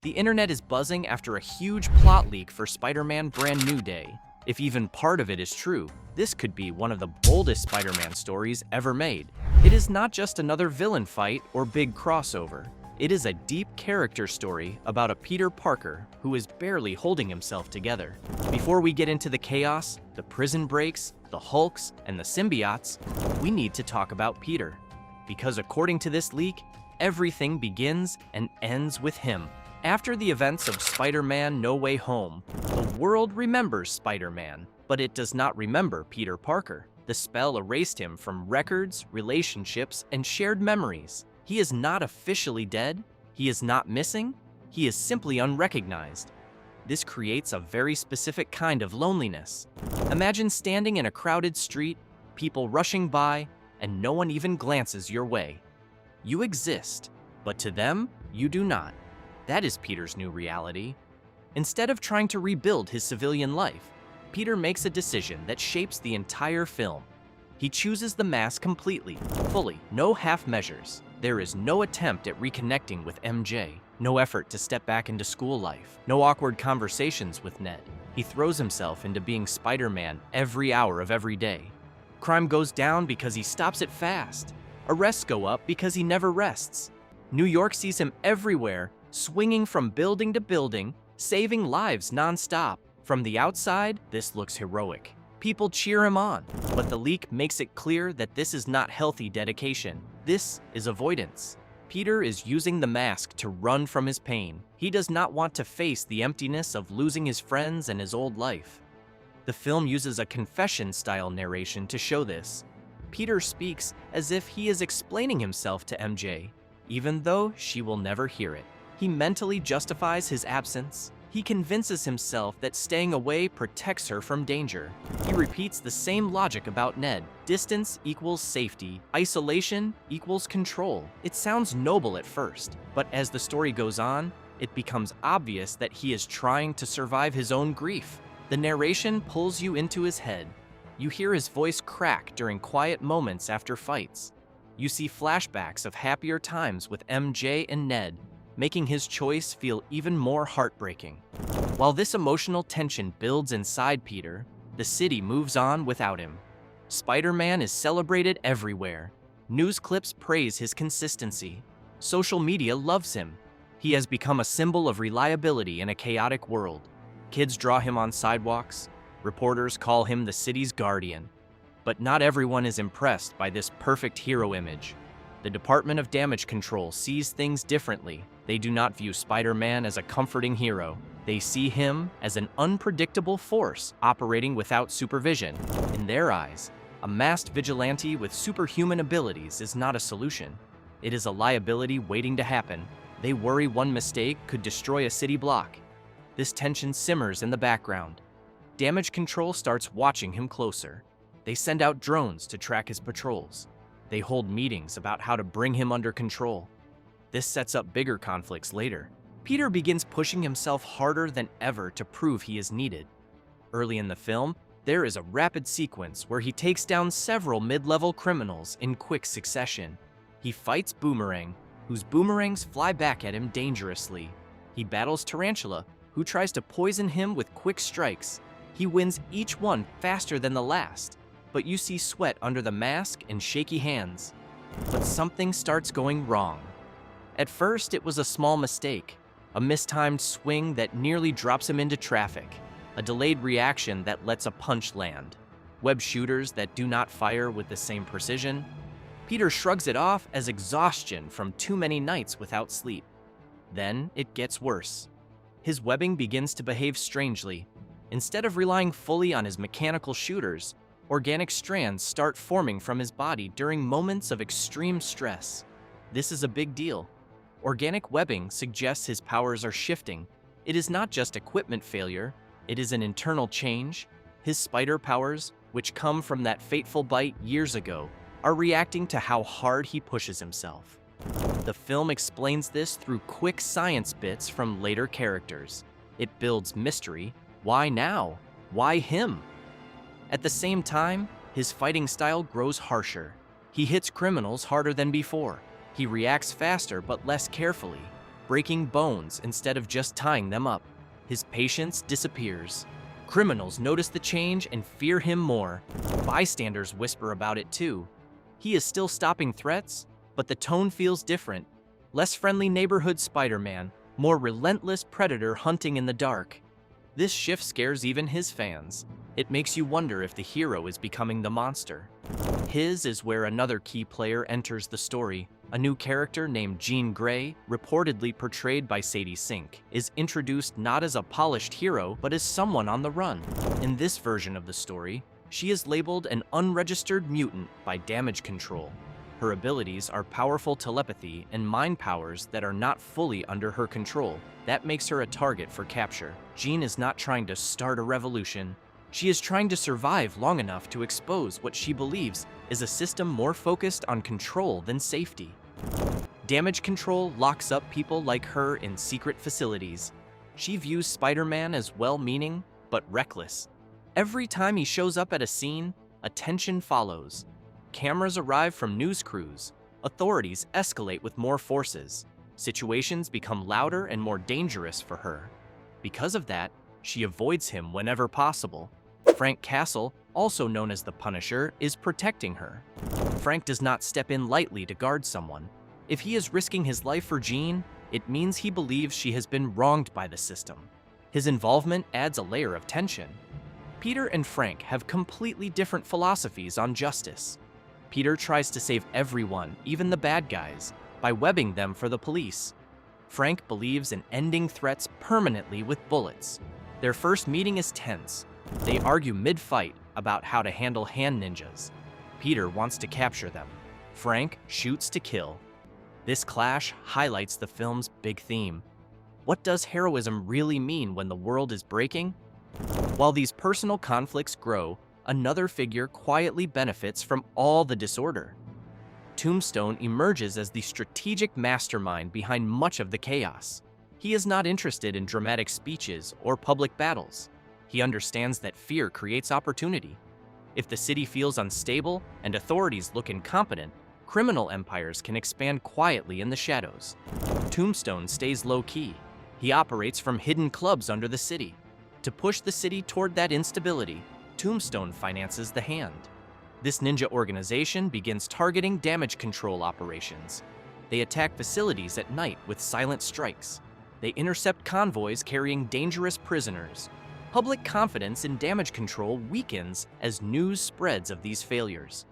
The internet is buzzing after a huge plot leak for Spider-Man Brand New Day. If even part of it is true, this could be one of the boldest Spider-Man stories ever made. It is not just another villain fight or big crossover. It is a deep character story about a Peter Parker who is barely holding himself together. Before we get into the chaos, the prison breaks, the Hulks, and the symbiotes, we need to talk about Peter. Because according to this leak, everything begins and ends with him. After the events of Spider-Man No Way Home, the world remembers Spider-Man, but it does not remember Peter Parker. The spell erased him from records, relationships, and shared memories. He is not officially dead, he is not missing, he is simply unrecognized. This creates a very specific kind of loneliness. Imagine standing in a crowded street, people rushing by, and no one even glances your way. You exist, but to them, you do not. That is Peter's new reality. Instead of trying to rebuild his civilian life, Peter makes a decision that shapes the entire film. He chooses the mask completely, fully, no half measures. There is no attempt at reconnecting with MJ, no effort to step back into school life, no awkward conversations with Ned. He throws himself into being Spider-Man every hour of every day. Crime goes down because he stops it fast. Arrests go up because he never rests. New York sees him everywhere, swinging from building to building, saving lives nonstop. From the outside, this looks heroic. People cheer him on, but the leak makes it clear that this is not healthy dedication. This is avoidance. Peter is using the mask to run from his pain. He does not want to face the emptiness of losing his friends and his old life. The film uses a confession-style narration to show this. Peter speaks as if he is explaining himself to MJ, even though she will never hear it. He mentally justifies his absence. He convinces himself that staying away protects her from danger. He repeats the same logic about Ned. Distance equals safety. Isolation equals control. It sounds noble at first, but as the story goes on, it becomes obvious that he is trying to survive his own grief. The narration pulls you into his head. You hear his voice crack during quiet moments after fights. You see flashbacks of happier times with MJ and Ned, making his choice feel even more heartbreaking. While this emotional tension builds inside Peter, the city moves on without him. Spider-Man is celebrated everywhere. News clips praise his consistency. Social media loves him. He has become a symbol of reliability in a chaotic world. Kids draw him on sidewalks. Reporters call him the city's guardian. But not everyone is impressed by this perfect hero image. The Department of Damage Control sees things differently. They do not view Spider-Man as a comforting hero. They see him as an unpredictable force operating without supervision. In their eyes, a masked vigilante with superhuman abilities is not a solution. It is a liability waiting to happen. They worry one mistake could destroy a city block. This tension simmers in the background. Damage Control starts watching him closer. They send out drones to track his patrols. They hold meetings about how to bring him under control. This sets up bigger conflicts later. Peter begins pushing himself harder than ever to prove he is needed. Early in the film, there is a rapid sequence where he takes down several mid-level criminals in quick succession. He fights Boomerang, whose boomerangs fly back at him dangerously. He battles Tarantula, who tries to poison him with quick strikes. He wins each one faster than the last, but you see sweat under the mask and shaky hands. But something starts going wrong. At first, it was a small mistake, a mistimed swing that nearly drops him into traffic, a delayed reaction that lets a punch land, web shooters that do not fire with the same precision. Peter shrugs it off as exhaustion from too many nights without sleep. Then it gets worse. His webbing begins to behave strangely. Instead of relying fully on his mechanical shooters, organic strands start forming from his body during moments of extreme stress. This is a big deal. Organic webbing suggests his powers are shifting. It is not just equipment failure, it is an internal change. His spider powers, which come from that fateful bite years ago, are reacting to how hard he pushes himself. The film explains this through quick science bits from later characters. It builds mystery. Why now? Why him? At the same time, his fighting style grows harsher. He hits criminals harder than before. He reacts faster but less carefully, breaking bones instead of just tying them up. His patience disappears. Criminals notice the change and fear him more. Bystanders whisper about it too. He is still stopping threats, but the tone feels different. Less friendly neighborhood Spider-Man, more relentless predator hunting in the dark. This shift scares even his fans. It makes you wonder if the hero is becoming the monster. His is where another key player enters the story. A new character named Jean Grey, reportedly portrayed by Sadie Sink, is introduced not as a polished hero, but as someone on the run. In this version of the story, she is labeled an unregistered mutant by Damage Control. Her abilities are powerful telepathy and mind powers that are not fully under her control. That makes her a target for capture. Jean is not trying to start a revolution. She is trying to survive long enough to expose what she believes is a system more focused on control than safety. Damage Control locks up people like her in secret facilities. She views Spider-Man as well-meaning, but reckless. Every time he shows up at a scene, attention follows. Cameras arrive from news crews. Authorities escalate with more forces. Situations become louder and more dangerous for her. Because of that, she avoids him whenever possible. Frank Castle, also known as the Punisher, is protecting her. Frank does not step in lightly to guard someone. If he is risking his life for Jean, it means he believes she has been wronged by the system. His involvement adds a layer of tension. Peter and Frank have completely different philosophies on justice. Peter tries to save everyone, even the bad guys, by webbing them for the police. Frank believes in ending threats permanently with bullets. Their first meeting is tense. They argue mid-fight about how to handle hand ninjas. Peter wants to capture them. Frank shoots to kill. This clash highlights the film's big theme. What does heroism really mean when the world is breaking? While these personal conflicts grow, another figure quietly benefits from all the disorder. Tombstone emerges as the strategic mastermind behind much of the chaos. He is not interested in dramatic speeches or public battles. He understands that fear creates opportunity. If the city feels unstable and authorities look incompetent, criminal empires can expand quietly in the shadows. Tombstone stays low-key. He operates from hidden clubs under the city. To push the city toward that instability, Tombstone finances the Hand. This ninja organization begins targeting damage control operations. They attack facilities at night with silent strikes. They intercept convoys carrying dangerous prisoners. Public confidence in damage control weakens as news spreads of these failures.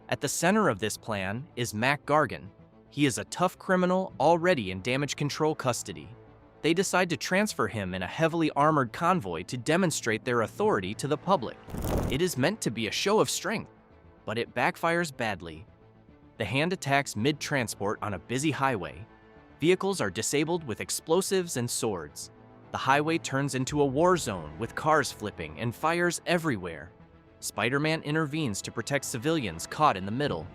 At the center of this plan is Mac Gargan. He is a tough criminal already in damage control custody. They decide to transfer him in a heavily armored convoy to demonstrate their authority to the public. It is meant to be a show of strength, but it backfires badly. The Hand attacks mid-transport on a busy highway. Vehicles are disabled with explosives and swords. The highway turns into a war zone with cars flipping and fires everywhere. Spider-Man intervenes to protect civilians caught in the middle.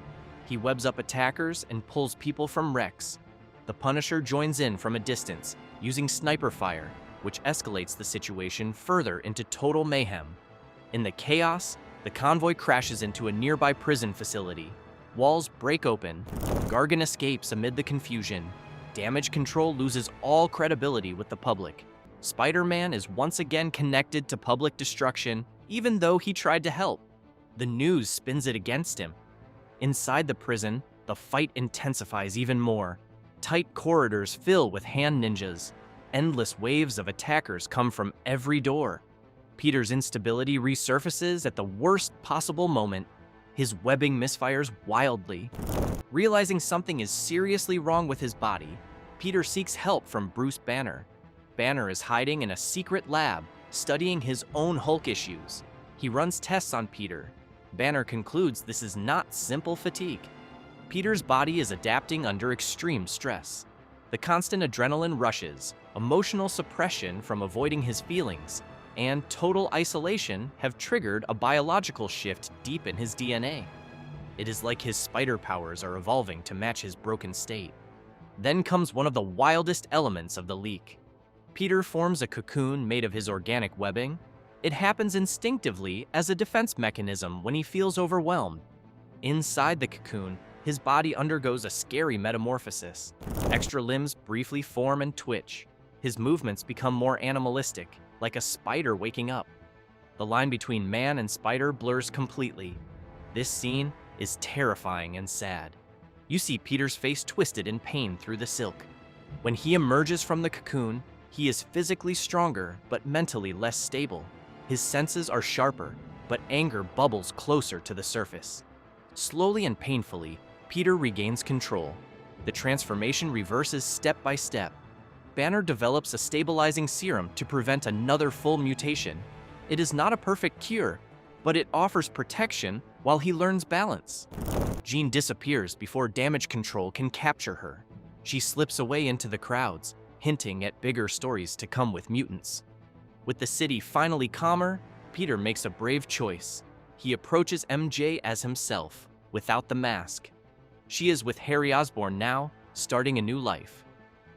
He webs up attackers and pulls people from wrecks. The Punisher joins in from a distance, using sniper fire, which escalates the situation further into total mayhem. In the chaos, the convoy crashes into a nearby prison facility. Walls break open. Gargan escapes amid the confusion. Damage Control loses all credibility with the public. Spider-Man is once again connected to public destruction, even though he tried to help. The news spins it against him. Inside the prison, the fight intensifies even more. Tight corridors fill with hand ninjas. Endless waves of attackers come from every door. Peter's instability resurfaces at the worst possible moment. His webbing misfires wildly. Realizing something is seriously wrong with his body, Peter seeks help from Bruce Banner. Banner is hiding in a secret lab, studying his own Hulk issues. He runs tests on Peter. Banner concludes this is not simple fatigue. Peter's body is adapting under extreme stress. The constant adrenaline rushes, emotional suppression from avoiding his feelings, and total isolation have triggered a biological shift deep in his DNA. It is like his spider powers are evolving to match his broken state. Then comes one of the wildest elements of the leak. Peter forms a cocoon made of his organic webbing. It happens instinctively as a defense mechanism when he feels overwhelmed. Inside the cocoon, His body undergoes a scary metamorphosis. Extra limbs briefly form and twitch. His movements become more animalistic, like a spider waking up. The line between man and spider blurs completely. This scene is terrifying and sad. You see Peter's face twisted in pain through the silk. When he emerges from the cocoon, he is physically stronger but mentally less stable. His senses are sharper, but anger bubbles closer to the surface. Slowly and painfully, Peter regains control. The transformation reverses step by step. Banner develops a stabilizing serum to prevent another full mutation. It is not a perfect cure, but it offers protection while he learns balance. Jean disappears before damage control can capture her. She slips away into the crowds, hinting at bigger stories to come with mutants. With the city finally calmer, Peter makes a brave choice. He approaches MJ as himself, without the mask. She is with Harry Osborn now, starting a new life.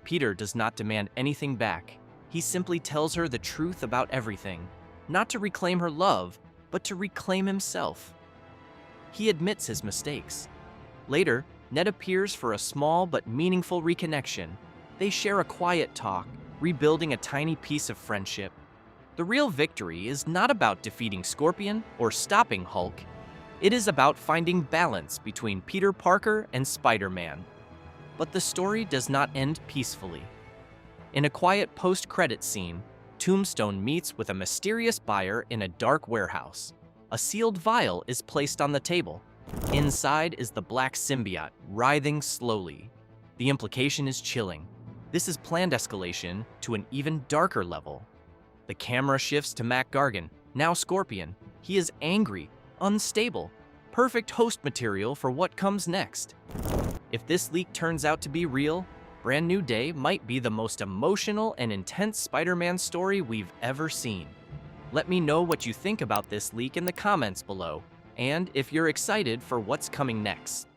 Peter does not demand anything back. He simply tells her the truth about everything, not to reclaim her love, but to reclaim himself. He admits his mistakes. Later, Ned appears for a small but meaningful reconnection. They share a quiet talk, rebuilding a tiny piece of friendship. The real victory is not about defeating Scorpion or stopping Hulk. It is about finding balance between Peter Parker and Spider-Man. But the story does not end peacefully. In a quiet post-credit scene, Tombstone meets with a mysterious buyer in a dark warehouse. A sealed vial is placed on the table. Inside is the black symbiote, writhing slowly. The implication is chilling. This is planned escalation to an even darker level. The camera shifts to Mac Gargan, now Scorpion. He is angry, unstable, perfect host material for what comes next. If this leak turns out to be real, Brand New Day might be the most emotional and intense Spider-Man story we've ever seen. Let me know what you think about this leak in the comments below, and if you're excited for what's coming next.